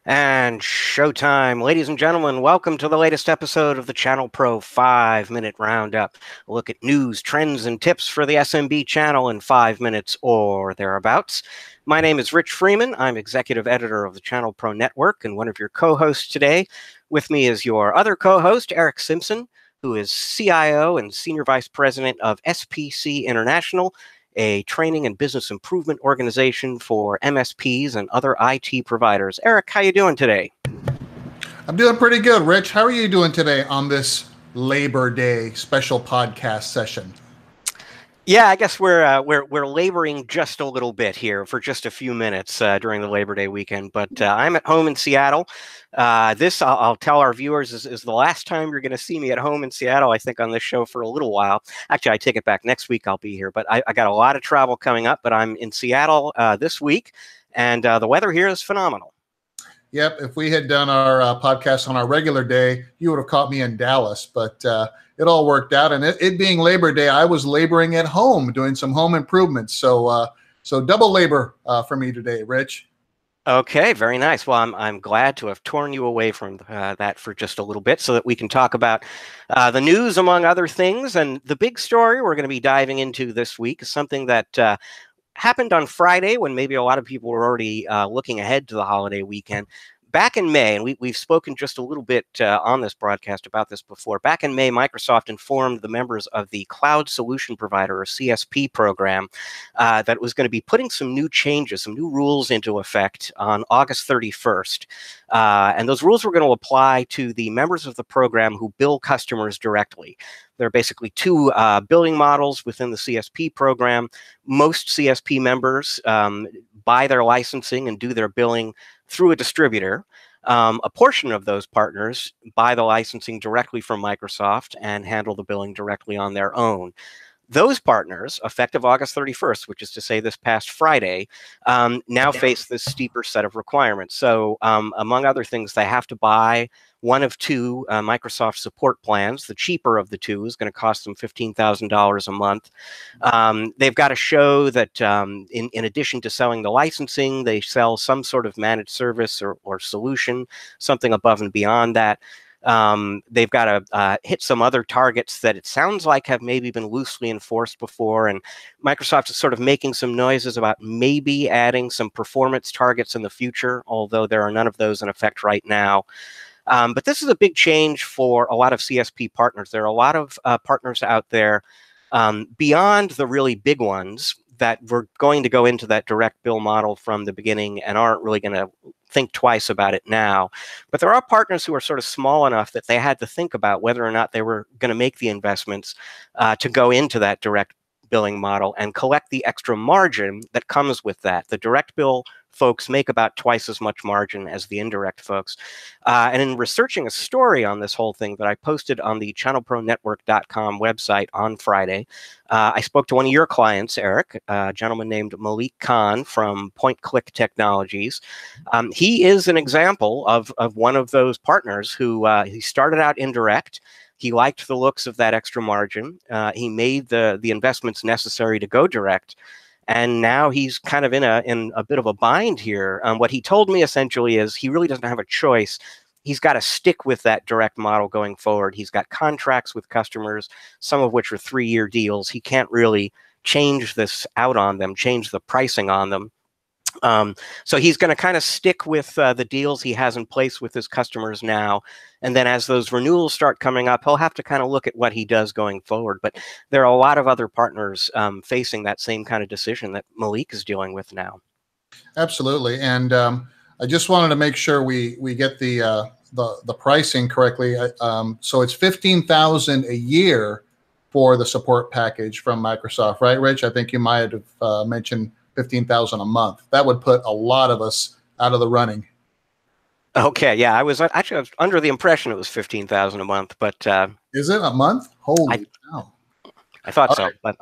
And showtime. Ladies and gentlemen, welcome to the latest episode of the ChannelPro 5-Minute Roundup. A look at news, trends, and tips for the SMB channel in 5 minutes or thereabouts. My name is Rich Freeman. I'm executive editor of the ChannelPro Network and one of your co-hosts today. With me is your other co-host, Eric Simpson, who is CIO and Senior Vice President of SPC International, a training and business improvement organization for MSPs and other IT providers. Eric, how you doing today? I'm doing pretty good, Rich. How are you doing today on this Labor Day special podcast session? Yeah, I guess we're laboring just a little bit here for just a few minutes during the Labor Day weekend. But I'm at home in Seattle. This, I'll tell our viewers, is the last time you're going to see me at home in Seattle, I think, on this show for a little while. Actually, I take it back. Next week I'll be here. But I got a lot of travel coming up. But I'm in Seattle this week, and the weather here is phenomenal. Yep. If we had done our podcast on our regular day, you would have caught me in Dallas. But it all worked out. And it being Labor Day, I was laboring at home, doing some home improvements. So double labor for me today, Rich. Okay, very nice. Well, I'm glad to have torn you away from that for just a little bit so that we can talk about the news, among other things. And the big story we're going to be diving into this week is something that happened on Friday when maybe a lot of people were already looking ahead to the holiday weekend. Back in May, and we've spoken just a little bit on this broadcast about this before. Back in May, Microsoft informed the members of the Cloud Solution Provider, or CSP program, that it was going to be putting some new changes, some new rules into effect on August 31st. And those rules were going to apply to the members of the program who bill customers directly. There are basically two billing models within the CSP program. Most CSP members buy their licensing and do their billing through a distributor. A portion of those partners buy the licensing directly from Microsoft and handle the billing directly on their own. Those partners, effective August 31st, which is to say this past Friday, now face this steeper set of requirements. So among other things, they have to buy one of two Microsoft support plans. The cheaper of the two is going to cost them $15,000 a month. They've got to show that in addition to selling the licensing, they sell some sort of managed service or solution, something above and beyond that. They've got to hit some other targets that it sounds like have maybe been loosely enforced before. And Microsoft is sort of making some noises about maybe adding some performance targets in the future, although there are none of those in effect right now. But this is a big change for a lot of CSP partners. There are a lot of partners out there beyond the really big ones that were going to go into that direct bill model from the beginning and aren't really going to think twice about it now. But there are partners who are sort of small enough that they had to think about whether or not they were going to make the investments to go into that direct billing model and collect the extra margin that comes with that. The direct bill folks make about twice as much margin as the indirect folks. And in researching a story on this whole thing that I posted on the ChannelProNetwork.com website on Friday, I spoke to one of your clients, Eric, a gentleman named Malik Khan from Point Click Technologies. He is an example of one of those partners who he started out indirect. He liked the looks of that extra margin. He made the investments necessary to go direct. And now he's kind of in a bit of a bind here. What he told me essentially is he really doesn't have a choice. He's got to stick with that direct model going forward. He's got contracts with customers, some of which are 3-year deals. He can't really change this out on them, change the pricing on them. So he's going to kind of stick with the deals he has in place with his customers now. And then as those renewals start coming up, he'll have to kind of look at what he does going forward. But there are a lot of other partners facing that same kind of decision that Malik is dealing with now. Absolutely. And I just wanted to make sure we get the pricing correctly. So it's $15,000 a year for the support package from Microsoft, right, Rich? I think you might have mentioned $15,000 a month. That would put a lot of us out of the running. Okay, yeah, I was under the impression it was $15,000 a month, but is it a month? Holy cow! I thought so. Right. But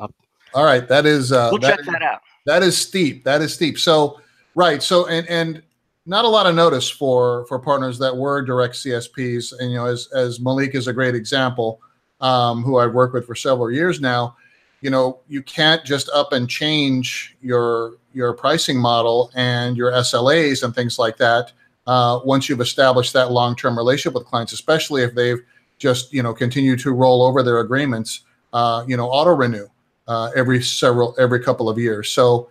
all right, that is we'll check that out. That is steep. That is steep. So right. So and not a lot of notice for partners that were direct CSPs. And as Malik is a great example, who I've worked with for several years now. You can't just up and change your pricing model and your SLAs and things like that once you've established that long-term relationship with clients, especially if they've just, continue to roll over their agreements, auto renew every couple of years. So,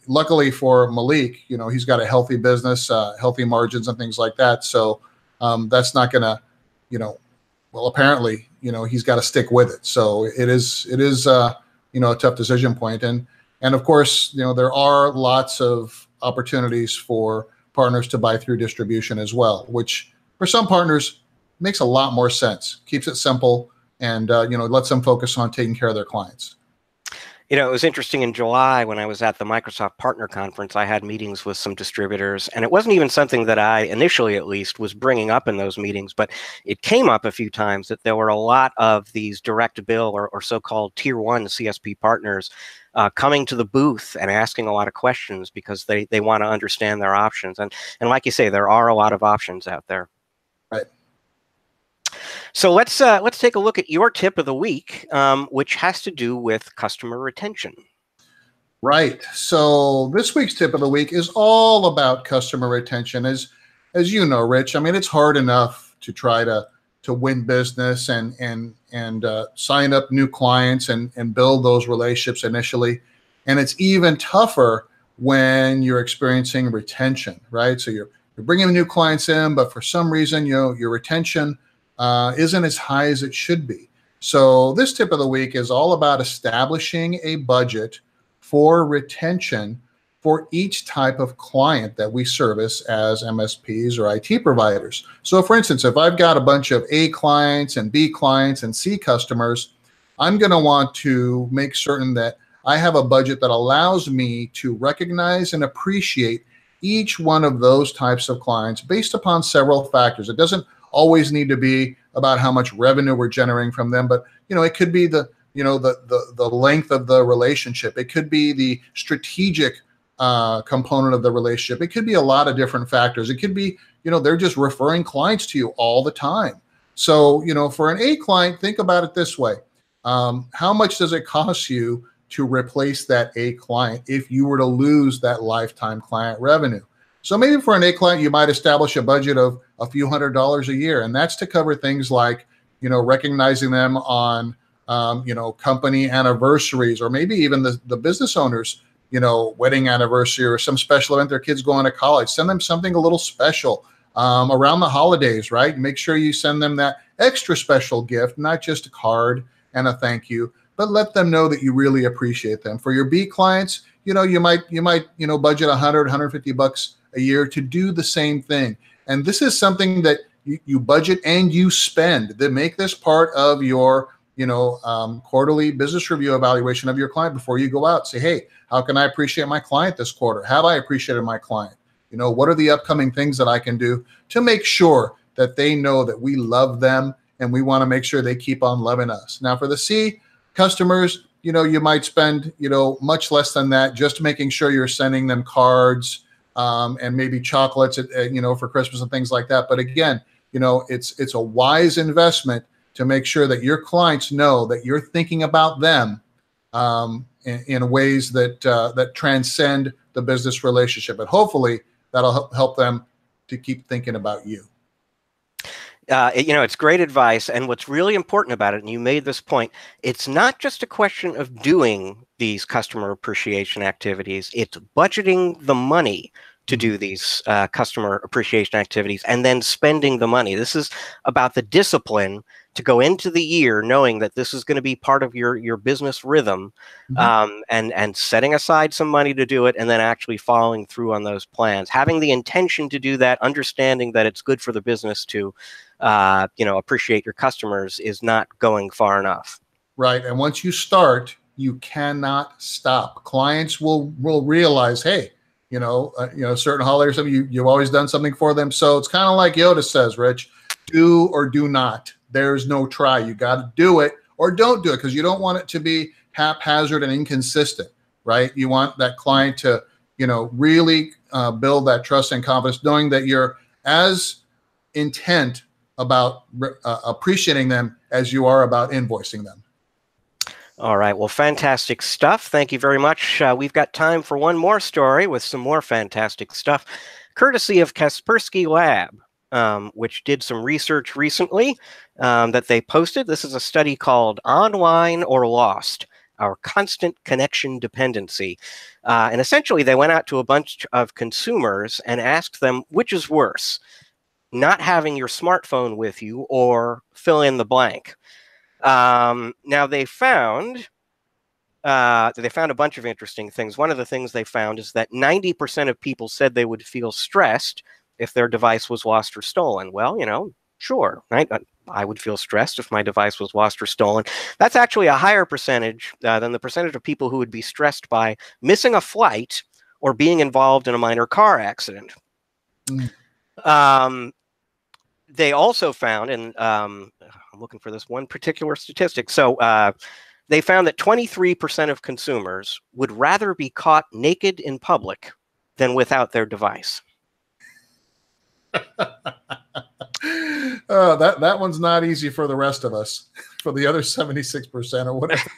luckily for Malik, he's got a healthy business, healthy margins and things like that. So that's not going to, well, apparently, he's got to stick with it. So it is a tough decision point. And of course, there are lots of opportunities for partners to buy through distribution as well, which for some partners makes a lot more sense, keeps it simple, and lets them focus on taking care of their clients. It was interesting in July when I was at the Microsoft Partner Conference. I had meetings with some distributors, and it wasn't even something that I initially, at least, was bringing up in those meetings, but it came up a few times that there were a lot of these direct bill or so-called tier one CSP partners coming to the booth and asking a lot of questions because they want to understand their options. And like you say, there are a lot of options out there. Right. So let's take a look at your tip of the week, which has to do with customer retention. Right. So this week's tip of the week is all about customer retention. As you know, Rich, I mean, it's hard enough to try to win business and sign up new clients and build those relationships initially. And it's even tougher when you're experiencing retention, right? So you're bringing new clients in, but for some reason, your retention isn't as high as it should be. So this tip of the week is all about establishing a budget for retention for each type of client that we service as MSPs or IT providers. So for instance, if I've got a bunch of A clients and B clients and C customers, I'm going to want to make certain that I have a budget that allows me to recognize and appreciate each one of those types of clients based upon several factors. It doesn't always need to be about how much revenue we're generating from them, but it could be the length of the relationship. It could be the strategic component of the relationship. It could be a lot of different factors. It could be, they're just referring clients to you all the time. So, for an A client, think about it this way. How much does it cost you to replace that A client if you were to lose that lifetime client revenue? So maybe for an A client, you might establish a budget of a few $100s a year. And that's to cover things like, recognizing them on, company anniversaries, or maybe even the business owners, wedding anniversary or some special event, their kids going to college. Send them something a little special around the holidays, right? Make sure you send them that extra special gift, not just a card and a thank you, but let them know that you really appreciate them. For your B clients, you might budget $100, $150 a year to do the same thing. And this is something that you budget and you spend. That make this part of your quarterly business review evaluation of your client before you go out. Say, hey, how can I appreciate my client this quarter? Have I appreciated my client? What are the upcoming things that I can do to make sure that they know that we love them and we want to make sure they keep on loving us? Now, for the C customers, you might spend, much less than that, just making sure you're sending them cards and maybe chocolates, for Christmas and things like that. But again, it's a wise investment to make sure that your clients know that you're thinking about them in ways that transcend the business relationship. And hopefully that'll help them to keep thinking about you. It's great advice. And what's really important about it, and you made this point, it's not just a question of doing these customer appreciation activities. It's budgeting the money to do these customer appreciation activities and then spending the money. This is about the discipline to go into the year knowing that this is going to be part of your business rhythm, and setting aside some money to do it, and then actually following through on those plans, having the intention to do that, understanding that it's good for the business to appreciate your customers is not going far enough. Right. And once you start, you cannot stop. Clients will realize, hey, certain holidays, you've always done something for them. So it's kind of like Yoda says, Rich, do or do not. There's no try. You got to do it or don't do it, because you don't want it to be haphazard and inconsistent, right? You want that client to, really build that trust and confidence, knowing that you're as intent about appreciating them as you are about invoicing them. All right. Well, fantastic stuff. Thank you very much. We've got time for one more story with some more fantastic stuff, courtesy of Kaspersky Lab, which did some research recently that they posted. This is a study called Online or Lost: Our Constant Connection Dependency. And essentially, they went out to a bunch of consumers and asked them, which is worse, not having your smartphone with you or fill in the blank. Now, they found a bunch of interesting things. One of the things they found is that 90% of people said they would feel stressed if their device was lost or stolen. Well, sure, right? I would feel stressed if my device was lost or stolen. That's actually a higher percentage than the percentage of people who would be stressed by missing a flight or being involved in a minor car accident. Mm. They also found, and I'm looking for this one particular statistic. So they found that 23% of consumers would rather be caught naked in public than without their device. That one's not easy for the rest of us, for the other 76% or whatever.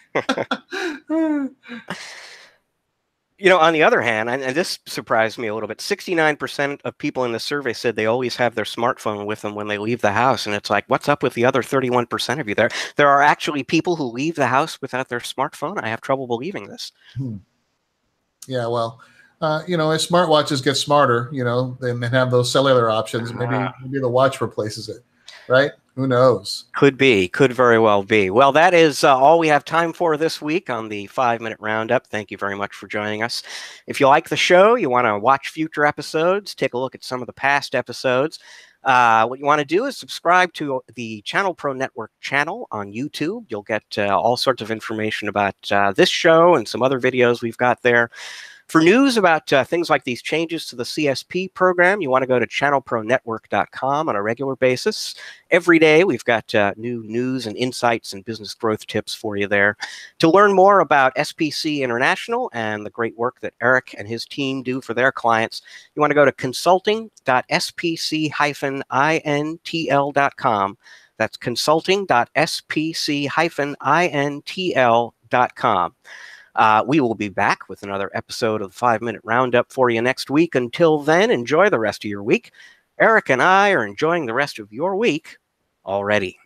On the other hand, and this surprised me a little bit, 69% of people in the survey said they always have their smartphone with them when they leave the house. And it's like, what's up with the other 31% of you there? There are actually people who leave the house without their smartphone. I have trouble believing this. Yeah, well, as smartwatches get smarter, they have those cellular options. Maybe the watch replaces it, right? Who knows? Could very well be. Well, that is all we have time for this week on the 5-Minute Roundup. Thank you very much for joining us. If you like the show, you want to watch future episodes, take a look at some of the past episodes. What you want to do is subscribe to the ChannelPro Network channel on YouTube. You'll get all sorts of information about this show and some other videos we've got there. For news about things like these changes to the CSP program, you want to go to channelpronetwork.com on a regular basis. Every day, we've got new news and insights and business growth tips for you there. To learn more about SPC International and the great work that Eric and his team do for their clients, you want to go to consulting.spc-intl.com. That's consulting.spc-intl.com. We will be back with another episode of the 5-Minute Roundup for you next week. Until then, enjoy the rest of your week. Eric and I are enjoying the rest of your week already.